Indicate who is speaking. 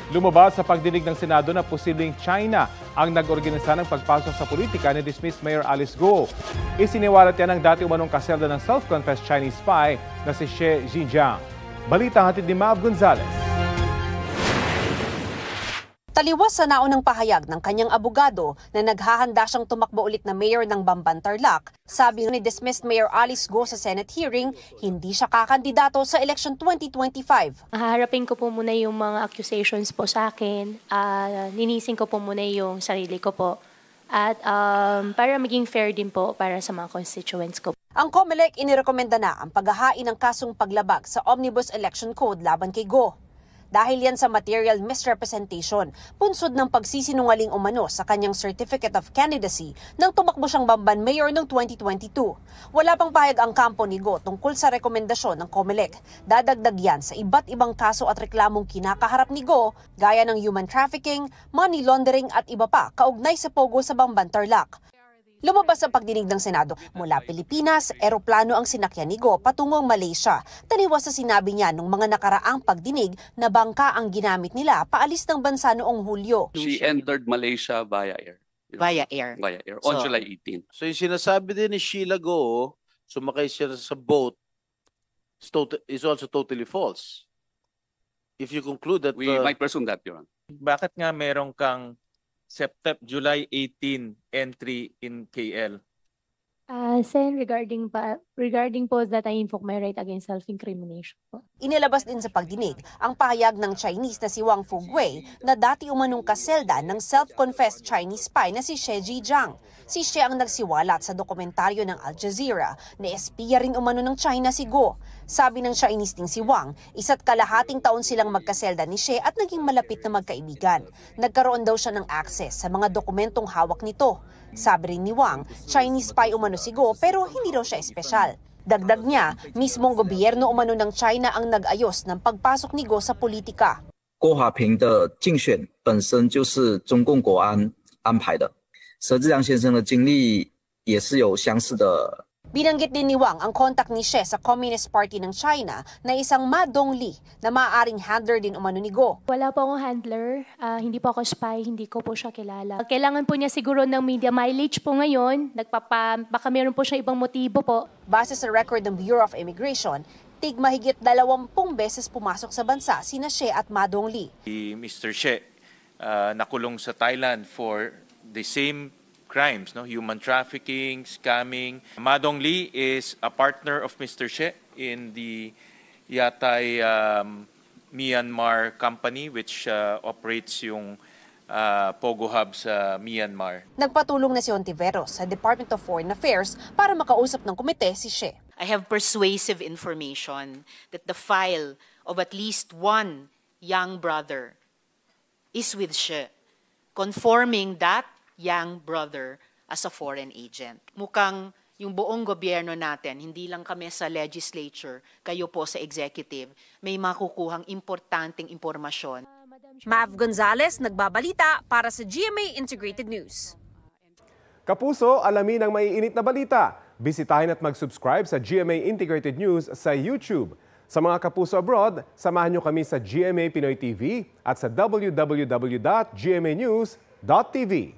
Speaker 1: Lumabas sa pagdinig ng Senado na posibleng China ang nag-organisa ng pagpasok sa politika ni dismissed Mayor Alice Guo. Isiniwalat yan ng dati umanong kaselda ng self-confessed Chinese spy na si Xie Zhijiang. Balita hatid ni Mav Gonzalez.
Speaker 2: Taliwas sa naunang pahayag ng kanyang abogado na naghahanda siyang tumakbo ulit na mayor ng Bamban, Tarlac, sabi ni dismissed Mayor Alice Guo sa Senate hearing, hindi siya kakandidato sa election 2025.
Speaker 3: Haharapin ko po muna yung mga accusations po sa akin, linisin ko po muna yung sarili ko po, at para maging fair din po para sa mga constituents ko.
Speaker 2: Ang COMELEC inirekomenda na ang paghahain ng kasong paglabag sa Omnibus Election Code laban kay Guo. Dahil yan sa material misrepresentation, punsod ng pagsisinungaling umano sa kanyang Certificate of Candidacy nang tumakbo siyang Bamban Mayor noong 2022. Wala pang pahayag ang kampo ni Guo tungkol sa rekomendasyon ng COMELEC. Dadagdag yan sa iba't ibang kaso at reklamong kinakaharap ni Guo, gaya ng human trafficking, money laundering at iba pa kaugnay sa pogo sa Bamban, Tarlac. Lumabas sa pagdinig ng Senado, mula Pilipinas, eroplano ang sinakyan ni Guo patungong Malaysia. Taliwas sa sinabi niya nung mga nakaraang pagdinig na bangka ang ginamit nila paalis ng bansa noong Hulyo.
Speaker 4: She entered Malaysia via air.
Speaker 5: Via air.
Speaker 4: Via air, on July 18.
Speaker 6: So yung sinasabi din ni Sheila Guo, sumakay siya sa boat, is also totally false. If you conclude that...
Speaker 4: We might presume that, Your Honor.
Speaker 7: Bakit nga meron kang July 18 entry in KL?
Speaker 3: Sen, regarding po that I invoke my right against self-incrimination po.
Speaker 2: Inilabas din sa pagdinig ang pahayag ng Chinese na si Wang Fugwei na dati umanong kaselda ng self-confessed Chinese spy na si Xie Zhijiang. Si Xie ang nagsiwalat sa dokumentaryo ng Al Jazeera na espiya rin umano ng China si Guo. Sabi ng Chinese ding si Wang, 1.5 taon silang magkaselda ni Xie at naging malapit na magkaibigan. Nagkaroon daw siya ng access sa mga dokumentong hawak nito. Sabi rin ni Wang, Chinese spy umano si Guo pero hindi daw siya espesyal. Dagdag niya, mismong gobyerno umano ng China ang nag-ayos ng pagpasok ni Guo sa politika.
Speaker 8: 郭华平的竞选本身就是中共国安安排的，佘志阳先生的经历也是有相似的。
Speaker 2: Binanggit din ni Wang ang kontak ni Xie sa Communist Party ng China na isang Ma Dongli na maaaring handler din umano ni Guo.
Speaker 3: Wala po akong handler, hindi po ako spy, hindi ko po siya kilala. Kailangan po niya siguro ng media mileage po ngayon, baka meron po siya ibang motibo po.
Speaker 2: Base sa record ng Bureau of Immigration, mahigit 20 beses pumasok sa bansa sina Xie at Ma Dongli.
Speaker 7: Mr. Xie nakulong sa Thailand for the same crimes, no? Human trafficking, scamming. Ma Dongli is a partner of Mr. Xie in the Yatay Myanmar company which operates yung Pogo Hub sa Myanmar.
Speaker 2: Nagpatulong na si Ontiveros sa Department of Foreign Affairs para makausap ng komite si Xie.
Speaker 5: I have persuasive information that the file of at least one young brother is with Xie, confirming that young brother as a foreign agent. Mukhang yung buong gobyerno natin, hindi lang kami sa legislature, kayo po sa executive, may makukuhang importanteng impormasyon.
Speaker 2: Mav Gonzalez, nagbabalita para sa GMA Integrated News.
Speaker 1: Kapuso, alamin ang maiinit na balita. Bisitahin at mag-subscribe sa GMA Integrated News sa YouTube. Sa mga kapuso abroad, samahan nyo kami sa GMA Pinoy TV at sa www.gmanews.tv.